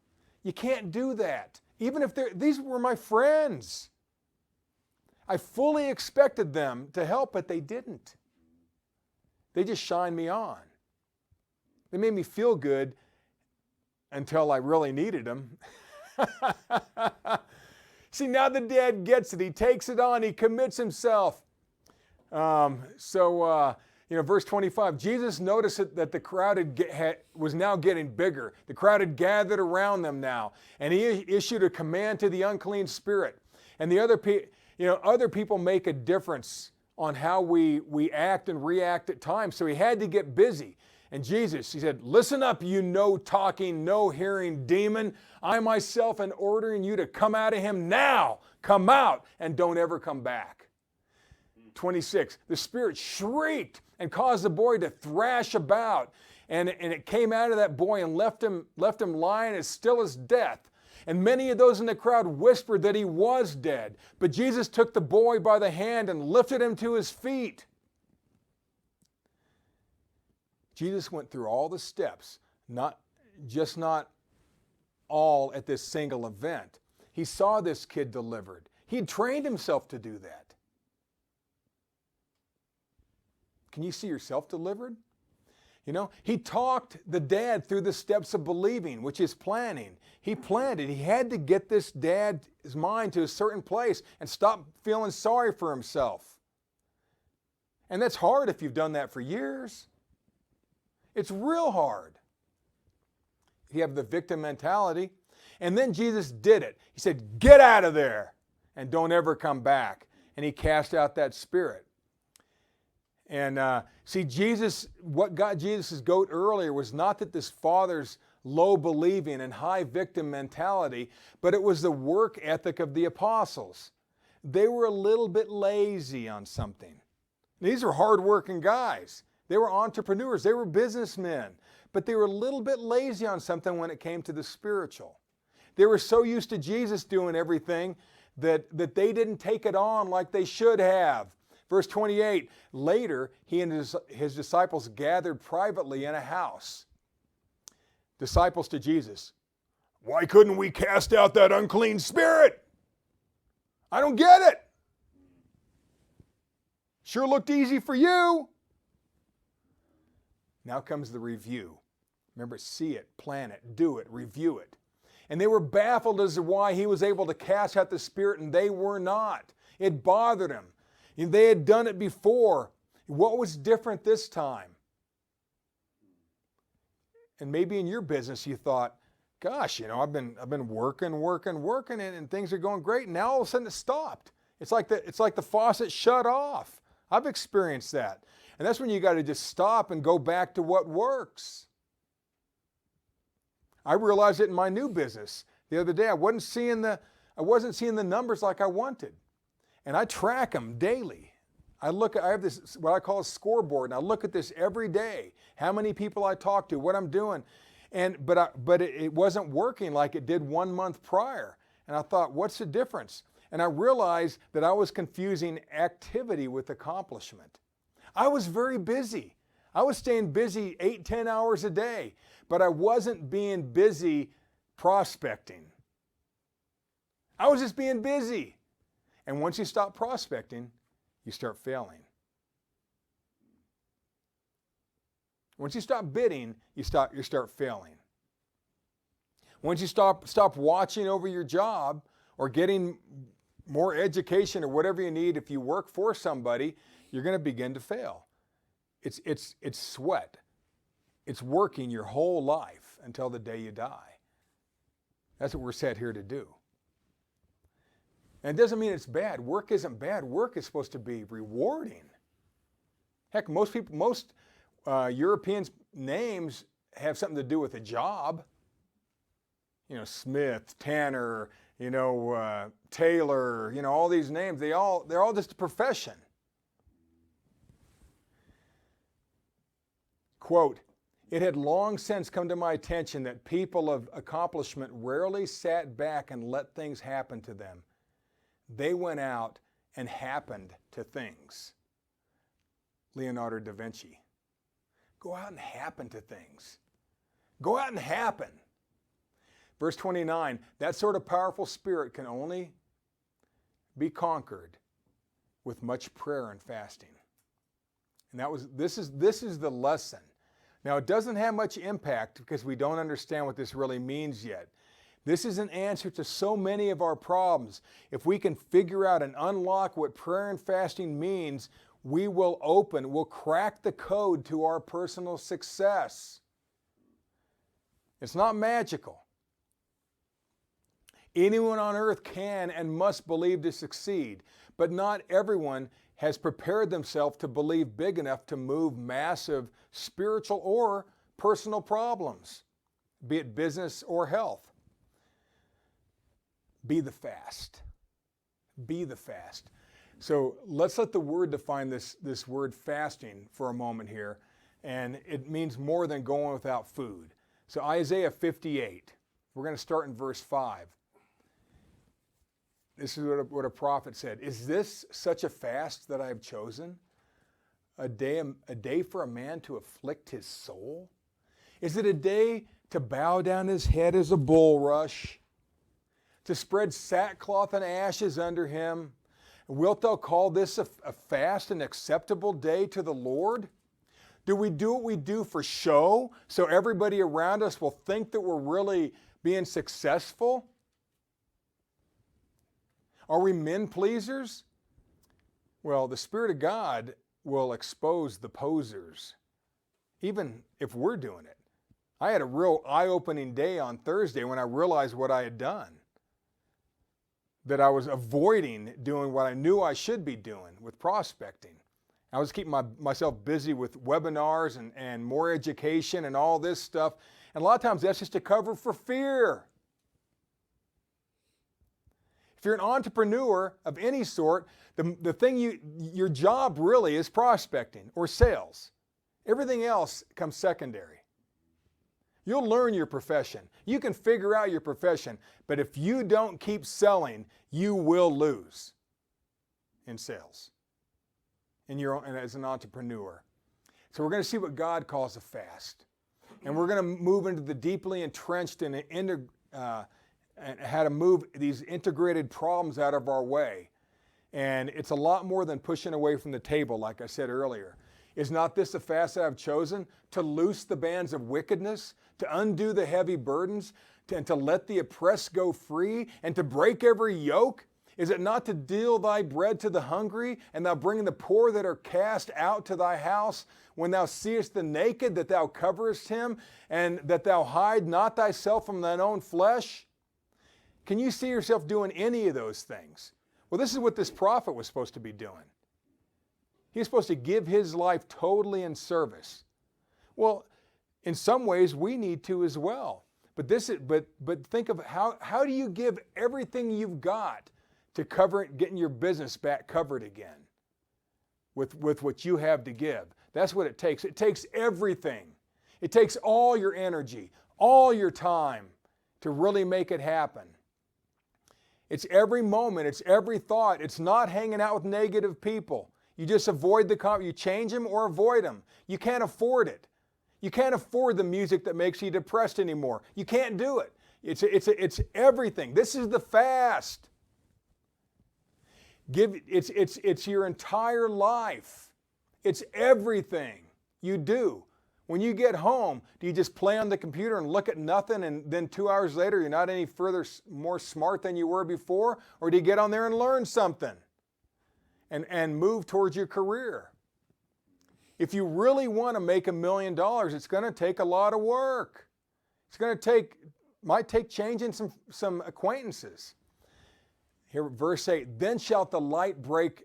You can't do that. Even if these were my friends. I fully expected them to help, but they didn't. They just shined me on. They made me feel good until I really needed them. See, now the dad gets it. He takes it on. He commits himself. Verse 25, Jesus noticed that the crowd was now getting bigger. The crowd had gathered around them now, and he issued a command to the unclean spirit. And the other people make a difference on how we act and react at times. So he had to get busy. And Jesus, he said, listen up, you no-talking, no-hearing demon. I myself am ordering you to come out of him now. Come out and don't ever come back. 26, the spirit shrieked and caused the boy to thrash about. And it came out of that boy and left him lying as still as death. And many of those in the crowd whispered that he was dead. But Jesus took the boy by the hand and lifted him to his feet. Jesus went through all the steps, not all at this single event. He saw this kid delivered. He trained himself to do that. Can you see yourself delivered? He talked the dad through the steps of believing, which is planning. He planned it. He had to get this dad's mind to a certain place and stop feeling sorry for himself. And that's hard if you've done that for years. It's real hard. You have the victim mentality. And then Jesus did it. He said, get out of there and don't ever come back. And he cast out that spirit. And what got Jesus' goat earlier was not that this father's low believing and high victim mentality, but it was the work ethic of the apostles. They were a little bit lazy on something. These are hardworking guys. They were entrepreneurs. They were businessmen. But they were a little bit lazy on something when it came to the spiritual. They were so used to Jesus doing everything that they didn't take it on like they should have. Verse 28, later he and his disciples gathered privately in a house. Disciples to Jesus, why couldn't we cast out that unclean spirit? I don't get it. Sure looked easy for you. Now comes the review. Remember, see it, plan it, do it, review it. And they were baffled as to why he was able to cast out the spirit and they were not. It bothered them. They had done it before. What was different this time? And maybe in your business you thought, gosh, I've been working, and things are going great. And now all of a sudden it stopped. It's like the faucet shut off. I've experienced that. And that's when you got to just stop and go back to what works. I realized it in my new business. The other day I wasn't seeing the numbers like I wanted. And I track them daily. I have this, what I call a scoreboard, and I look at this every day. How many people I talk to, what I'm doing. But it wasn't working like it did 1 month prior. And I thought, what's the difference? And I realized that I was confusing activity with accomplishment. I was very busy. I was staying busy 8-10 hours a day, but I wasn't being busy prospecting. I was just being busy. And once you stop prospecting, you start failing. Once you stop bidding, you start failing. Once you stop watching over your job or getting more education or whatever you need, if you work for somebody, you're going to begin to fail. It's sweat. It's working your whole life until the day you die. That's what we're set here to do. And it doesn't mean it's bad. Work isn't bad. Work is supposed to be rewarding. Heck, most Europeans' names have something to do with a job. Smith, Tanner, Taylor, all these names. They're all just a profession. Quote, it had long since come to my attention that people of accomplishment rarely sat back and let things happen to them. They went out and happened to things. Leonardo da Vinci. Go out and happen to things. Go out and happen. Verse 29, that sort of powerful spirit can only be conquered with much prayer and fasting. And this is the lesson. Now, it doesn't have much impact because we don't understand what this really means yet. This is an answer to so many of our problems. If we can figure out and unlock what prayer and fasting means, we'll crack the code to our personal success. It's not magical. Anyone on earth can and must believe to succeed, but not everyone has prepared themselves to believe big enough to move massive spiritual or personal problems, be it business or health. Be the fast. Be the fast. So let's let the word define this word fasting for a moment here. And it means more than going without food. So Isaiah 58, we're going to start in verse 5. This is what a prophet said. Is this such a fast that I have chosen? A day for a man to afflict his soul? Is it a day to bow down his head as a bulrush? To spread sackcloth and ashes under him? Wilt thou call this a fast, an acceptable day to the Lord? Do we do what we do for show so everybody around us will think that we're really being successful? Are we men pleasers? Well, the Spirit of God will expose the posers, even if we're doing it. I had a real eye-opening day on Thursday when I realized what I had done. That I was avoiding doing what I knew I should be doing with prospecting. I was keeping myself busy with webinars and more education and all this stuff. And a lot of times that's just a cover for fear. If you're an entrepreneur of any sort, the thing your job really is prospecting or sales. Everything else comes secondary. You'll learn your profession. You can figure out your profession, but if you don't keep selling, you will lose in sales and as an entrepreneur. So we're going to see what God calls a fast. And we're going to move into the deeply entrenched and how to move these integrated problems out of our way. And it's a lot more than pushing away from the table, like I said earlier. Is not this a fast that I've chosen? To loose the bands of wickedness, to undo the heavy burdens, and to let the oppressed go free, and to break every yoke? Is it not to deal thy bread to the hungry, and thou bring the poor that are cast out to thy house? When thou seest the naked, that thou coverest him, and that thou hide not thyself from thine own flesh? Can you see yourself doing any of those things? Well, this is what this prophet was supposed to be doing. He's supposed to give his life totally in service. Well, in some ways we need to as well. But think of how do you give everything you've got to cover it, getting your business back covered again with what you have to give? That's what it takes. It takes everything. It takes all your energy, all your time to really make it happen. It's every moment, it's every thought. It's not hanging out with negative people. You just avoid you change them or avoid them. You can't afford it. You can't afford the music that makes you depressed anymore. You can't do it. It's everything. This is the fast. It's your entire life. It's everything you do. When you get home, do you just play on the computer and look at nothing, and then 2 hours later you're not any more smart than you were before? Or do you get on there and learn something and move towards your career? If you really want to make $1 million, it's going to take a lot of work. Might take changing some acquaintances. Here, verse 8, then shalt the light break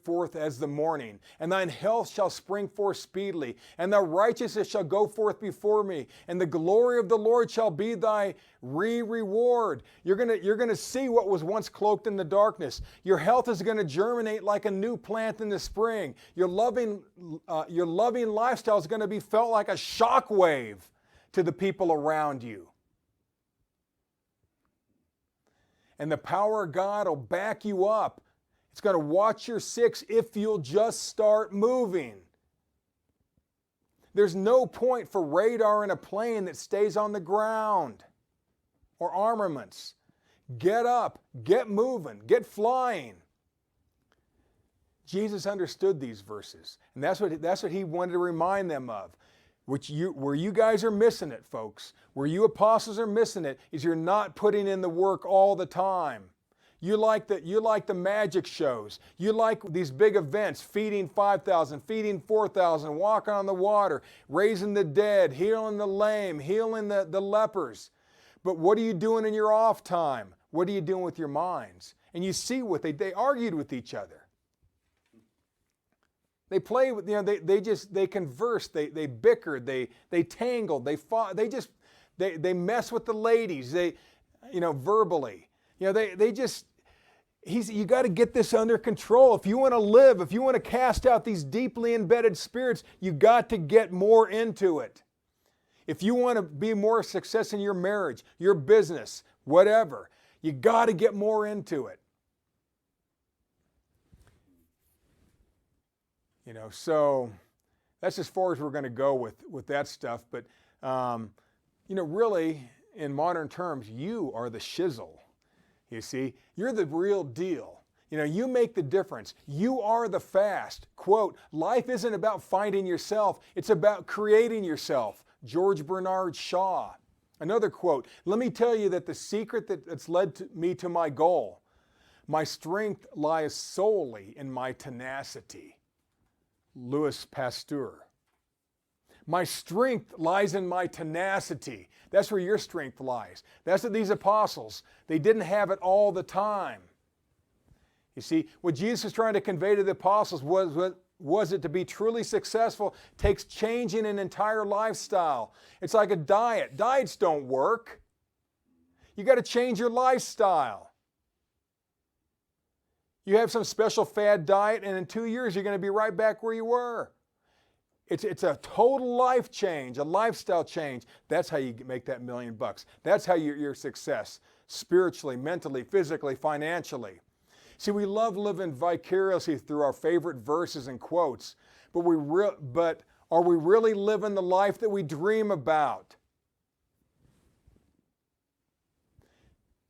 forth as the morning, and thine health shall spring forth speedily, and thy righteousness shall go forth before me, and the glory of the Lord shall be thy reward. You're gonna see what was once cloaked in the darkness. Your health is gonna germinate like a new plant in the spring. Your loving lifestyle is gonna be felt like a shock wave to the people around you. And the power of God will back you up. It's going to watch your six if you'll just start moving. There's no point for radar in a plane that stays on the ground or armaments. Get up, get moving, get flying. Jesus understood these verses, and that's what he wanted to remind them of. Where you guys are missing it, folks, where you apostles are missing it, is you're not putting in the work all the time. You like the magic shows. You like these big events, feeding 5,000, feeding 4,000, walking on the water, raising the dead, healing the lame, healing the lepers. But what are you doing in your off time? What are you doing with your minds? And you see what they argued with each other. They play with, they conversed, they bickered, they tangled, they fought, they mess with the ladies, verbally. You got to get this under control. If you want to live, if you want to cast out these deeply embedded spirits, you got to get more into it. If you want to be more success in your marriage, your business, whatever, you got to get more into it. So that's as far as we're going to go with that stuff. But, really, in modern terms, you are the shizzle. You see, you're the real deal. You make the difference. You are the fast. Quote, life isn't about finding yourself. It's about creating yourself. George Bernard Shaw. Another quote, let me tell you that the secret that's led me to my goal, my strength lies solely in my tenacity. Louis Pasteur. My strength lies in my tenacity. That's where your strength lies. That's what these apostles, they didn't have it all the time. You see, what Jesus was trying to convey to the apostles was it to be truly successful takes changing an entire lifestyle. It's like a diet. Diets don't work. You got to change your lifestyle. You have some special fad diet, and in 2 years, you're going to be right back where you were. It's a total life change, a lifestyle change. That's how you make that $1 million. That's how your success, spiritually, mentally, physically, financially. See, we love living vicariously through our favorite verses and quotes, but are we really living the life that we dream about?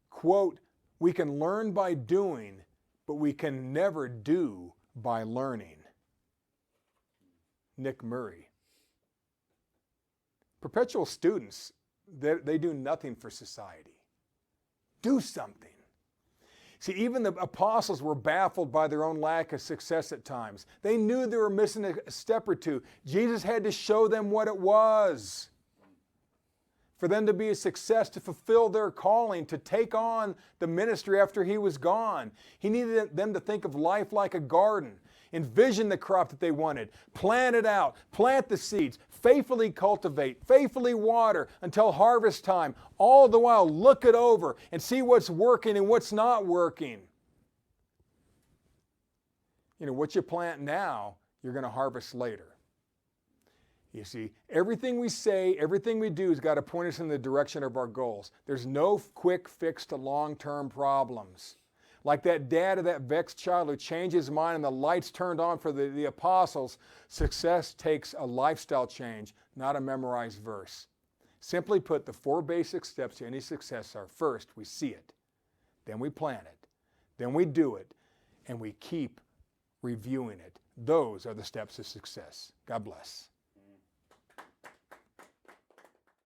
Quote, we can learn by doing, but we can never do by learning. Nick Murray. Perpetual students, they do nothing for society. Do something. See, even the apostles were baffled by their own lack of success at times. They knew they were missing a step or two. Jesus had to show them what it was. For them to be a success, to fulfill their calling, to take on the ministry after he was gone. He needed them to think of life like a garden. Envision the crop that they wanted. Plant it out. Plant the seeds. Faithfully cultivate. Faithfully water until harvest time. All the while, look it over and see what's working and what's not working. What you plant now, you're going to harvest later. You see, everything we say, everything we do has got to point us in the direction of our goals. There's no quick fix to long-term problems. Like that dad of that vexed child who changed his mind and the lights turned on for the apostles, success takes a lifestyle change, not a memorized verse. Simply put, the 4 basic steps to any success are: first, we see it, then we plan it, then we do it, and we keep reviewing it. Those are the steps to success. God bless.